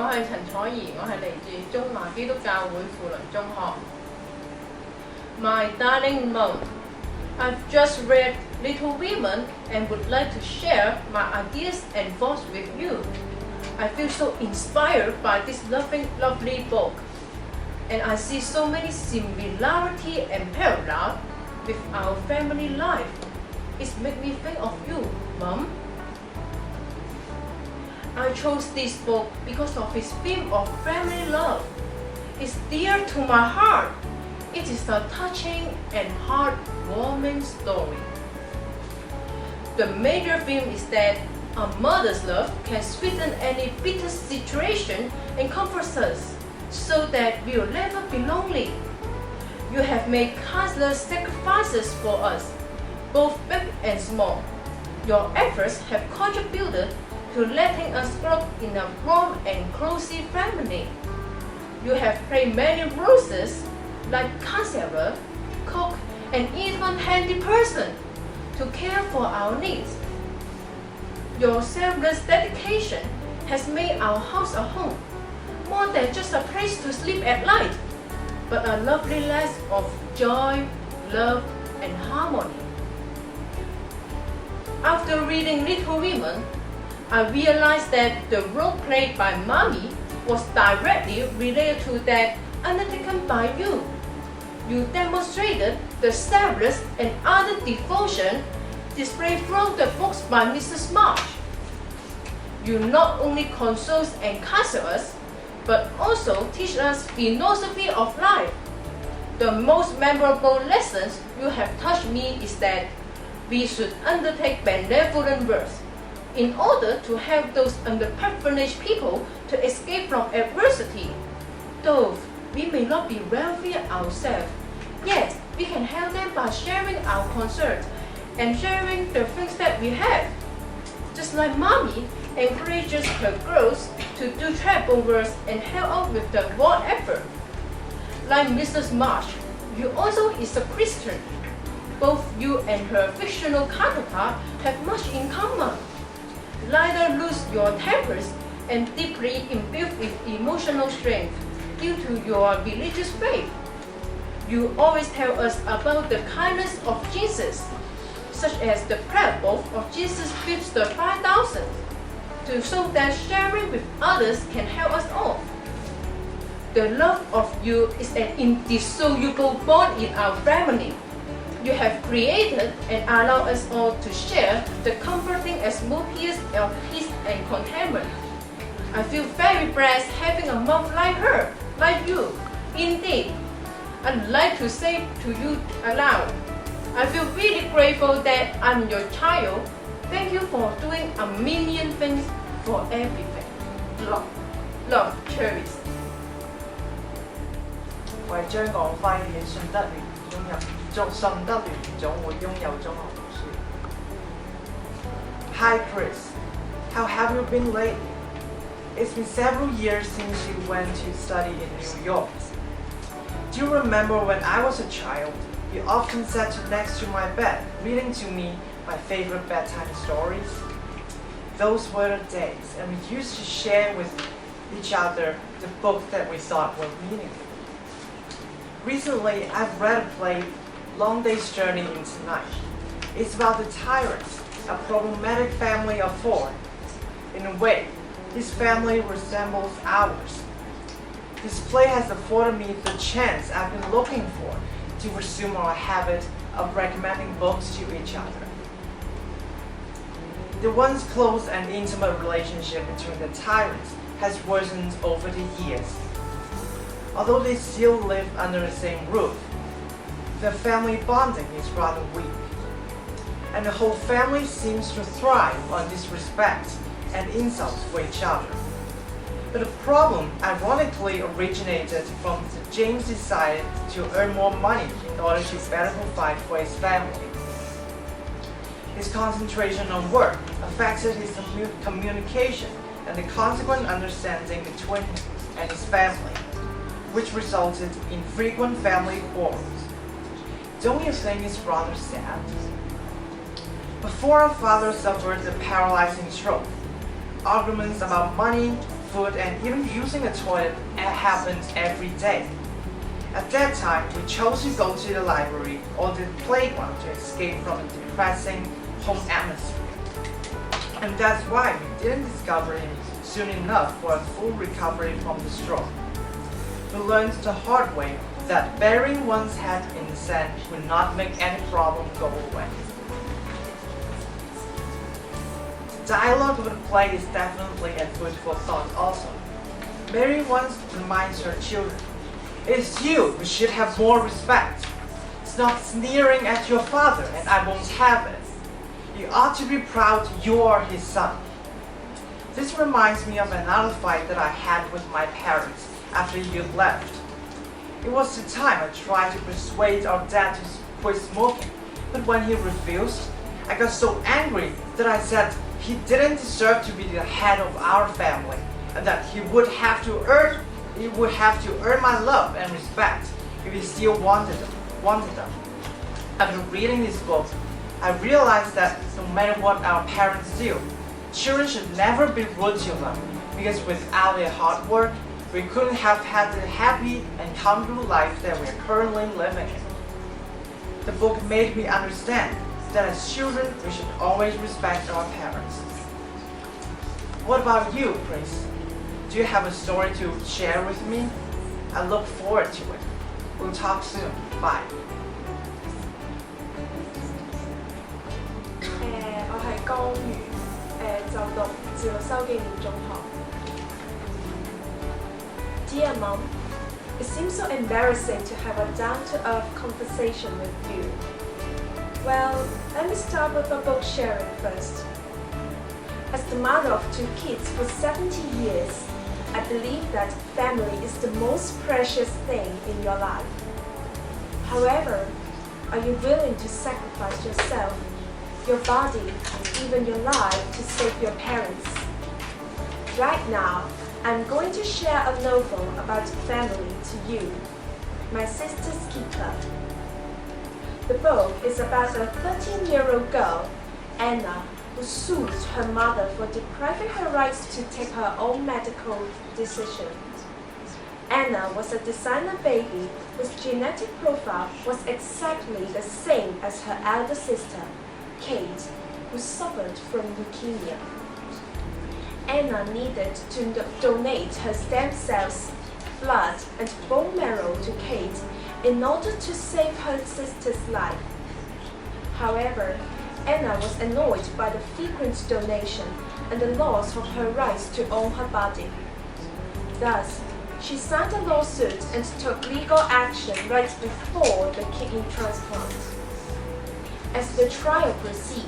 係陳彩怡，我係嚟自中華基督教會扶輪中學。My darling mom, I've just read Little Women and would like to share my ideas and thoughts with you. I feel so inspired by this lovely book, and I see so many similarities and parallels with our family life. It's made me think of you, Mom. I chose this book because of its theme of family love. It's dear to my heart. It is a touching and heartwarming story. The major theme is that a mother's love can sweeten any bitter situation and comfort us, so that we will never be lonely. You have made countless sacrifices for us, both big and small. Your efforts have contributed to letting us grow in a warm and cozy family. You have played many roles like counselor, cook, and even handy person to care for our needs. Your selfless dedication has made our house a home, more than just a place to sleep at night, but a lovely nest of joy, love, and harmony. After reading Little Women, I realized that the role played by Mommy was directly related to that undertaken by you. You demonstrated the selfless and ardent devotion displayed throughout the books by Mrs. March. You not only console and counsel us, but also teach us philosophy of life. The most memorable lessons you have taught me is that we should undertake benevolent works in order to help those underprivileged people to escape from adversity. Though we may not be wealthy ourselves, yet we can help them by sharing our concerns and sharing the things that we have. Just like Mommy encourages her girls to do travel works and help out with the war effort. Like Mrs. Marsh, you also is a Christian. Both you and her fictional counterpart have much in common. Neither lose your tempers and deeply imbued with emotional strength due to your religious faith. You always tell us about the kindness of Jesus, such as the parable of Jesus feeds the 5,000, to show that sharing with others can help us all. The love of you is an indissoluble bond in our family. You have created and allowed us all to share the comforting atmosphere of peace and contentment. I feel very blessed having a mom like her, like you. Indeed, I'd like to say to you aloud, I feel really grateful that I'm your child. Thank you for doing a million things for everything. Love, Cherries。為張廣輝嘅信德聯總會擁有中學讀書。Hi Chris, how have you been lately? It's been several years since you went to study in New York. Do you remember when I was a child, you often sat next to my bed, reading to me my favorite bedtime stories? Those were the days, and we used to share with each other the books that we thought were meaningful. Recently, I've read a play, Long Day's Journey into Night. It's about the tyrants, a problematic family of four. In a way, this family resembles ours. This play has afforded me the chance I've been looking for to resume our habit of recommending books to each other. The once close and intimate relationship between the tyrants has worsened over the years. Although they still live under the same roof, the family bonding is rather weak, and the whole family seems to thrive on disrespect and insults for each other. But the problem ironically originated from James decided to earn more money in order to better provide for his family. His concentration on work affected his communication and the consequent understanding between him and his family, which resulted in frequent family quarrels. Don't you think it's rather sad? Before our father suffered a paralyzing stroke, arguments about money, food, and even using a toilet happened every day. At that time, we chose to go to the library or the playground to escape from the depressing home atmosphere. And that's why we didn't discover him soon enough for a full recovery from the stroke. We learned the hard way that burying one's head in the sand would not make any problem go away. The dialogue of the play is definitely a food for thought also. Mary once reminds her children, "It's you who should have more respect. Stop sneering at your father and I won't have it. You ought to be proud you are his son." This reminds me of another fight that I had with my parents after you left. It was the time I tried to persuade our dad to quit smoking, but when he refused, I got so angry that I said he didn't deserve to be the head of our family, and that he would have to earn my love and respect if he still wanted them. After reading this book, I realized that no matter what our parents do, children should never be rude to them, because without their hard work, we couldn't have had the happy and comfortable life that we are currently living in. The book made me understand that as children, we should always respect our parents. What about you, Chris? Do you have a story to share with me? I look forward to it. We'll talk soon. Bye. 我係江瑜，就讀自律修紀念中學。Dear Mom, it seems so embarrassing to have a down-to-earth conversation with you. Well, let me start with a book sharing first. As the mother of 2 kids for 70 years, I believe that family is the most precious thing in your life. However, are you willing to sacrifice yourself, your body, even your life to save your parents? Right now, I'm going to share a novel about family to you, My Sister's Keeper. The book is about a 13-year-old girl, Anna, who sued her mother for depriving her rights to take her own medical decisions. Anna was a designer baby whose genetic profile was exactly the same as her elder sister, Kate, who suffered from leukemia. Anna needed to donate her stem cells, blood, and bone marrow to Kate in order to save her sister's life. However, Anna was annoyed by the frequent donation and the loss of her rights to own her body. Thus, she signed a lawsuit and took legal action right before the kidney transplant. As the trial proceeds,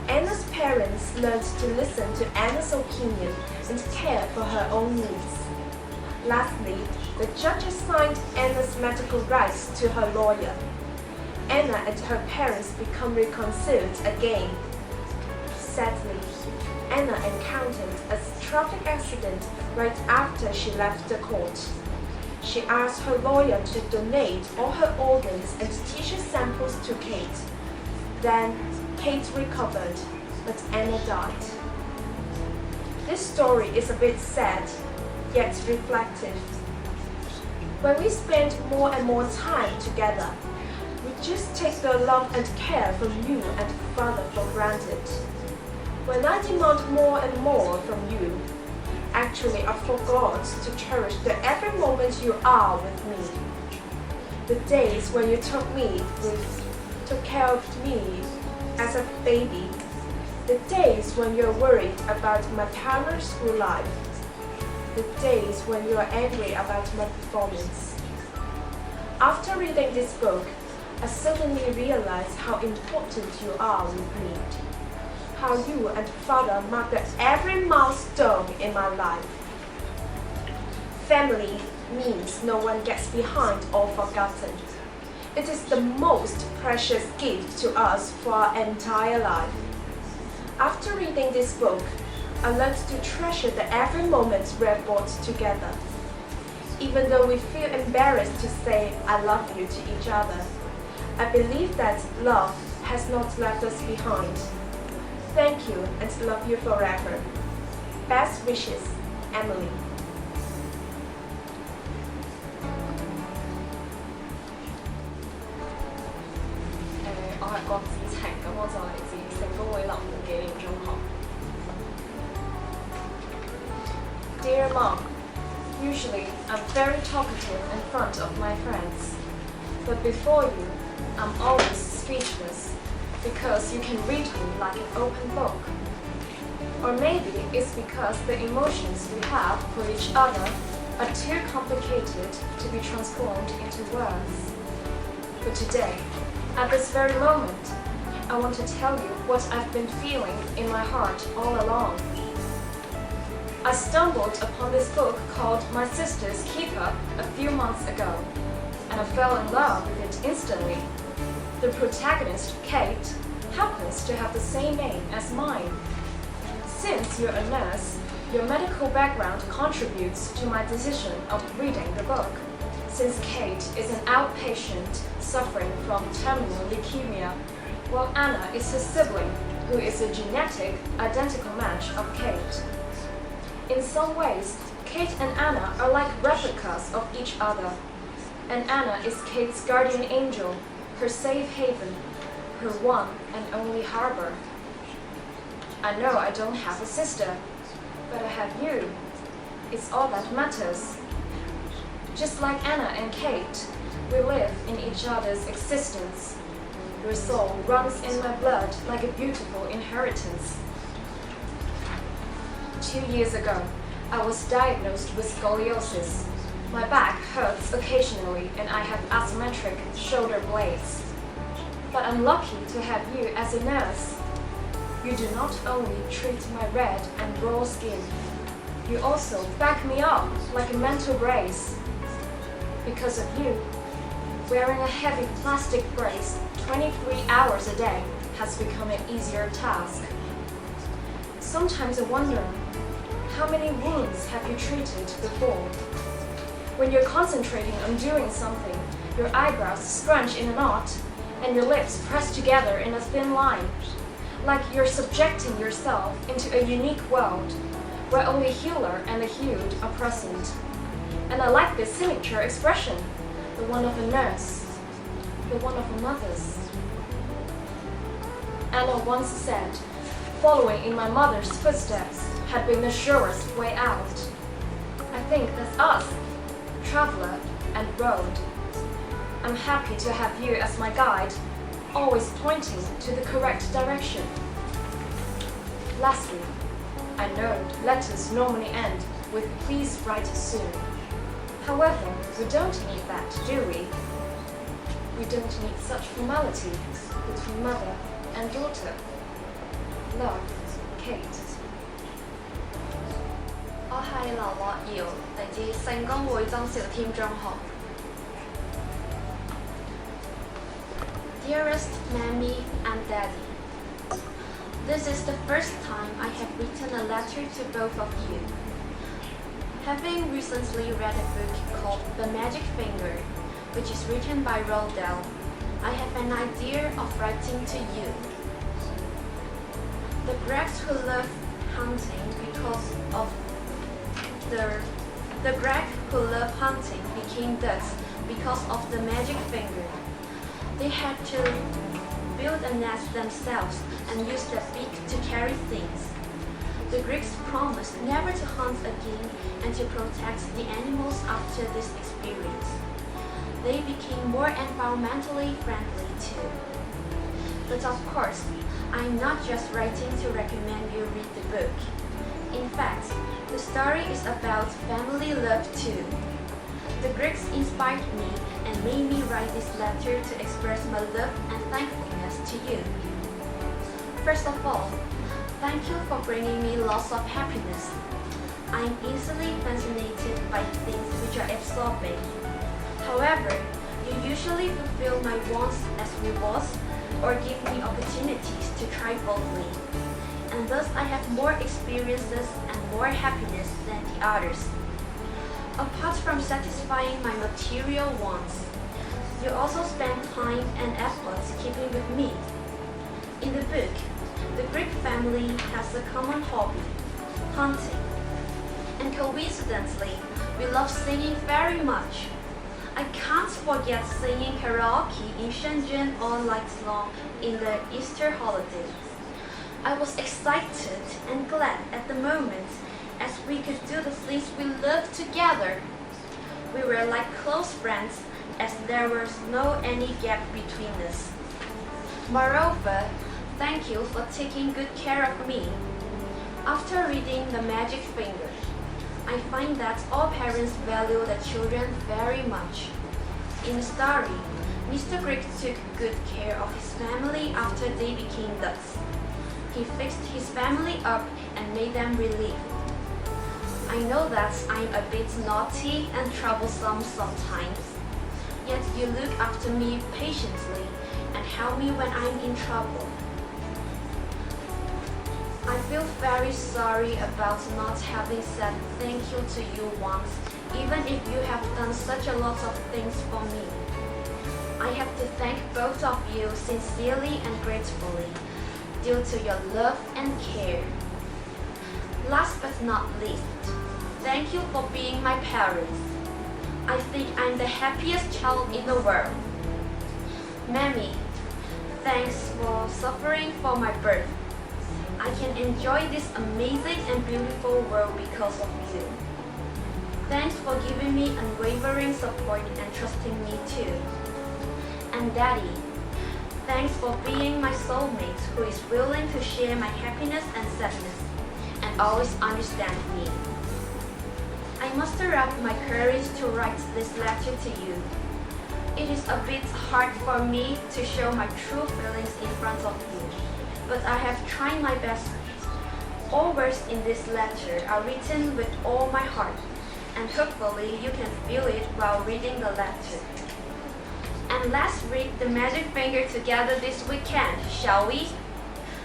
Anna's parents learned to listen to Anna's opinion and care for her own needs. Lastly, the judge assigned Anna's medical rights to her lawyer. Anna and her parents become reconciled again. Sadly, Anna encountered a traffic accident right after she left the court. She asked her lawyer to donate all her organs and tissue samples to Kate. Then, Kate recovered, but Anna died. This story is a bit sad, yet reflective. When we spend more and more time together, we just take the love and care from you and Father for granted. When I demand more and more from you, actually I forgot to cherish the every moment you are with me. The days when you took care of me as a baby. The days when you're worried about my primary school life. The days when you are angry about my performance. After reading this book, I suddenly realized how important you are with me. How you and Father marked every milestone in my life. Family means no one gets behind or forgotten. It is the most precious gift to us for our entire life. After reading this book, I learned to treasure the every moment we're brought together. Even though we feel embarrassed to say I love you to each other, I believe that love has not left us behind. Thank you and love you forever. Best wishes, Emily. 我係郭子晴，咁我就嚟自聖公會林湖紀念中學。Dear Mom, usually I'm very talkative in front of my friends, but before you, I'm always speechless because you can read me like an open book. Or maybe it's because the emotions we have for each other are too complicated to be transformed into words. But today, at this very moment, I want to tell you what I've been feeling in my heart all along. I stumbled upon this book called My Sister's Keeper a few months ago, and I fell in love with it instantly. The protagonist, Kate, happens to have the same name as mine. Since you're a nurse, your medical background contributes to my decision of reading the book, since Kate is an outpatient suffering from terminal leukemia, while Anna is his sibling, who is a genetic identical match of Kate. In some ways, Kate and Anna are like replicas of each other, and Anna is Kate's guardian angel, her safe haven, her one and only harbor. I know I don't have a sister, but I have you. It's all that matters. Just like Anna and Kate, we live in each other's existence. Your soul runs in my blood like a beautiful inheritance. 2 years ago, I was diagnosed with scoliosis. My back hurts occasionally and I have asymmetric shoulder blades. But I'm lucky to have you as a nurse. You do not only treat my red and raw skin, you also back me up like a mental brace. Because of you, wearing a heavy plastic brace 23 hours a day has become an easier task. Sometimes I wonder, how many wounds have you treated before? When you're concentrating on doing something, your eyebrows scrunch in a knot and your lips press together in a thin line, like you're subjecting yourself into a unique world where only healer and the healed are present. And I like this signature expression, the one of a nurse, the one of a mother's. Anna once said, following in my mother's footsteps had been the surest way out. I think that's us, traveler and road. I'm happy to have you as my guide, always pointing to the correct direction. Lastly, I know letters normally end with please write soon. However, we don't need that, do we? We don't need such formalities between mother and daughter. Love, Kate. 我係劉樂瑤，嚟自聖公會曾肇添中學。Dearest Mammy and Daddy, this is the first time I have written a letter to both of you. Having recently read a book called The Magic Finger, which is written by Roald Dahl, I have an idea of writing to you. The Greeks who love hunting because of the Greek who love hunting became ducks because of the magic finger. They had to build a nest themselves and use their beak to carry things. The Greeks promised never to hunt again and to protect the animals after this experience. They became more environmentally friendly too. But of course, I'm not just writing to recommend you read the book. In fact, the story is about family love too. The Greeks inspired me and made me write this letter to express my love and thankfulness to you. First of all, thank you for bringing me lots of happiness. I'm easily fascinated by things which are absorbing. However, you usually fulfill my wants as rewards or give me opportunities to try boldly. And thus I have more experiences and more happiness than the others. Apart from satisfying my material wants, you also spend time and effort keeping with me. In the book, the Greek family has a common hobby, hunting. and coincidentally, we love singing very much. I can't forget singing karaoke in Shenzhen all night long in the Easter holidays. I was excited and glad at the moment as we could do the things we loved together. We were like close friends as there was no any gap between us. Moreover, thank you for taking good care of me. After reading The Magic Finger, I find that all parents value their children very much. In the story, Mr. Grigg took good care of his family after they became ducks. He fixed his family up and made them relieved. I know that I'm a bit naughty and troublesome sometimes, yet you look after me patiently and help me when I'm in trouble. I feel very sorry about not having said thank you to you once, even if you have done such a lot of things for me. I have to thank both of you sincerely and gratefully, due to your love and care. Last but not least, thank you for being my parents. I think I'm the happiest child in the world. Mammy, thanks for suffering for my birth. I can enjoy this amazing and beautiful world because of you. Thanks for giving me unwavering support and trusting me too. And Daddy, thanks for being my soulmate who is willing to share my happiness and sadness and always understand me. I muster up my courage to write this letter to you. It is a bit hard for me to show my true feelings in front of you, but I have tried my best. All words in this letter are written with all my heart, and hopefully you can feel it while reading the letter. And let's read The Magic Finger together this weekend, shall we?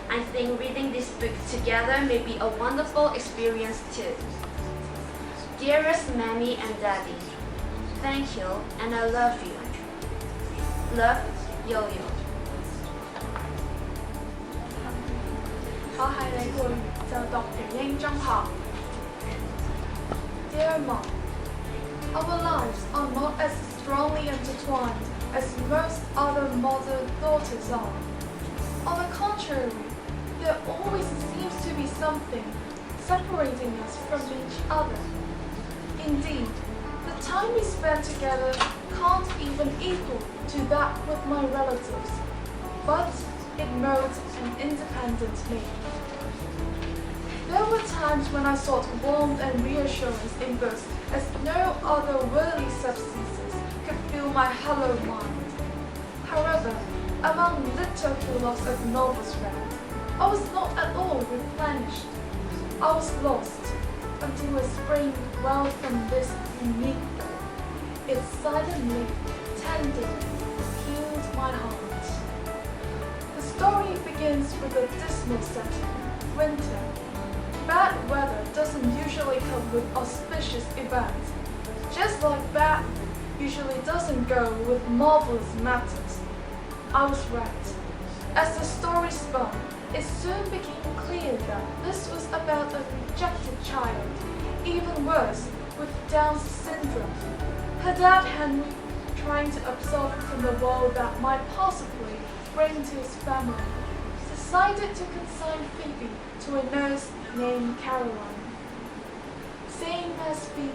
I think reading this book together may be a wonderful experience too. Dearest Mammy and Daddy, thank you and I love you. Love, Yo-Yo. 我係李佩，就讀聯英中學。Dear Mom, our lives are not as strongly intertwined as most other mother-daughters are. On the contrary, there always seems to be something separating us from each other. Indeed, the time we spend together can't even equal to that with my relatives, but it molds an independent me. There were times when I sought warmth and reassurance in books as no other worldly substances could fill my hollow mind. However, among little kilos of novels read, I was not at all replenished. I was lost until a spring welled from this unique book. It silently, tenderly healed my heart. The story begins with a dismal setting, winter. Bad weather doesn't usually come with auspicious events, just like bad usually doesn't go with marvelous matters. I was right. As the story spun, it soon became clear that this was about a rejected child, even worse, with Down syndrome. Her dad, Henry, trying to absorb from the world that might possibly bring to his family, decided to consign Phoebe to a nurse named Caroline. Same as Phoebe,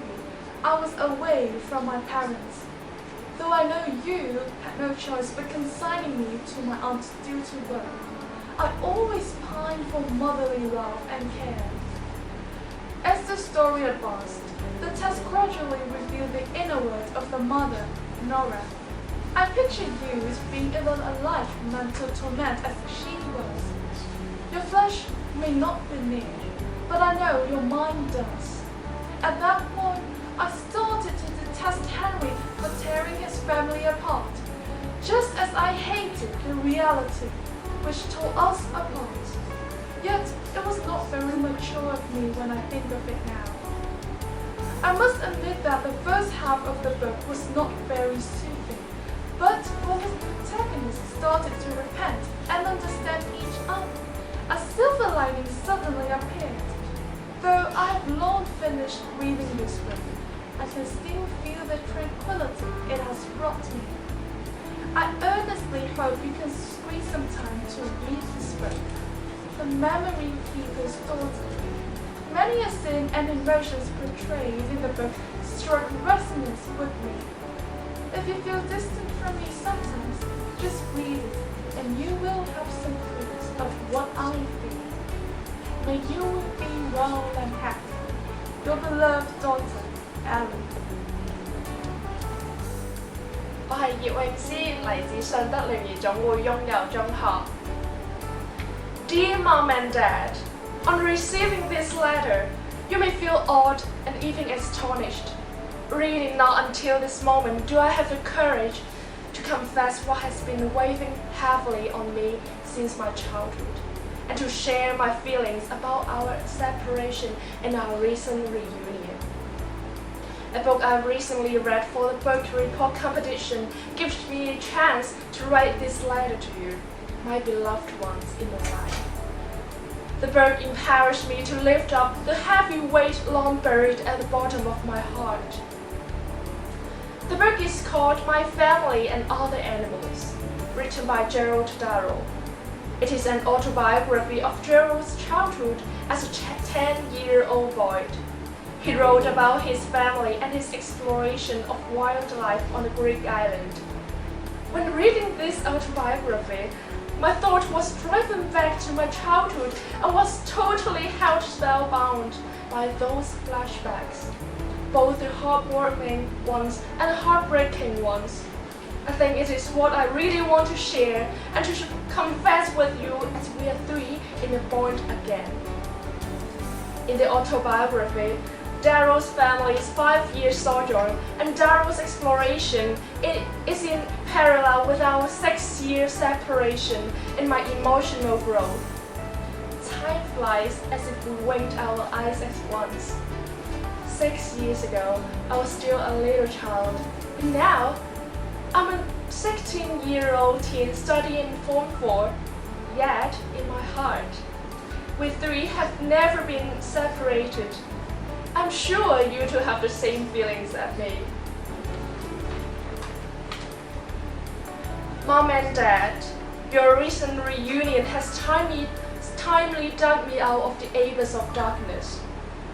I was away from my parents. Though I know you had no choice but consigning me to my aunt due to work, I always pined for motherly love and care. As the story advanced, the text gradually revealed the inner world of the mother, Nora. I pictured you as being even a life mental torment as she was. Your flesh may not be near, but I know your mind does. At that point, I started to detest Henry for tearing his family apart, just as I hated the reality which tore us apart. Yet, it was not very mature of me when I think of it now. I must admit that the first half of the book was not very soothing, but when the protagonists started to repent and understand each other, a silver lining suddenly appeared. Though I have long finished finished reading this book, I can still feel the tranquility it has brought me. I earnestly hope you can squeeze some time to read this book. The memory of Peter's daughter. Many a scene and emotions portrayed in the book struck resonance with me. If you feel distant from me sometimes, just read it and you will have some clues of what I feel. May you be well and happy. Your beloved daughter, Ellen. 我係葉詠詩，嚟自順德聯誼總會雍遊中學。Dear Mom and Dad, on receiving this letter, you may feel awed and even astonished. Really not until this moment do I have the courage to confess what has been weighing heavily on me since my childhood, and to share my feelings about our separation and our recent reunion. A book I recently read for the book report competition gives me a chance to write this letter to you, my beloved ones in my life. The book empowers me to lift up the heavy weight long buried at the bottom of my heart. The book is called My Family and Other Animals, written by Gerald Darrow. It is an autobiography of Gerald's childhood as a 10-year-old boy. He wrote about his family and his exploration of wildlife on the Greek island. When reading this autobiography, my thought was driven back to my childhood and was totally held spellbound by those flashbacks, both the heartwarming ones and heartbreaking ones. I think it is what I really want to share and to confess with you as we are three in a bond again. In the autobiography, Darrow's family's 5-year sojourn and Darrow's exploration is in parallel with our 6-year separation and my emotional growth. Time flies as if we winked our eyes at once. 6 years ago, I was still a little child, and now I'm a 16-year-old teen studying Form 4, yet in my heart, we three have never been separated. I'm sure you two have the same feelings as me. Mom and Dad, your recent reunion has timely dug me out of the abyss of darkness.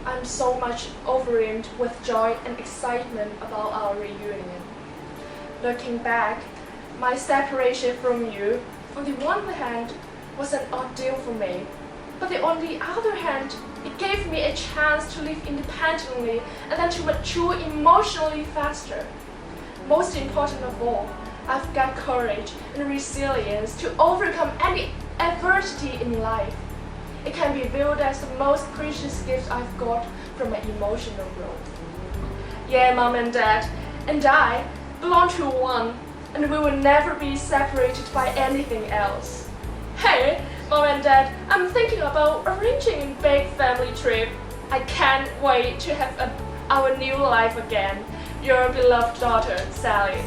I'm so much overwhelmed with joy and excitement about our reunion. Looking back, my separation from you, on the one hand, was an ordeal for me, but on the other hand, it gave me a chance to live independently and then to mature emotionally faster. Most important of all, I've got courage and resilience to overcome any adversity in life. It can be viewed as the most precious gift I've got from my emotional growth. Yeah, Mom and Dad, and I belong to one, and we will never be separated by anything else. Hey, Mom and Dad, I'm thinking about arranging a big family trip. I can't wait to have our new life again. Your beloved daughter, Sally.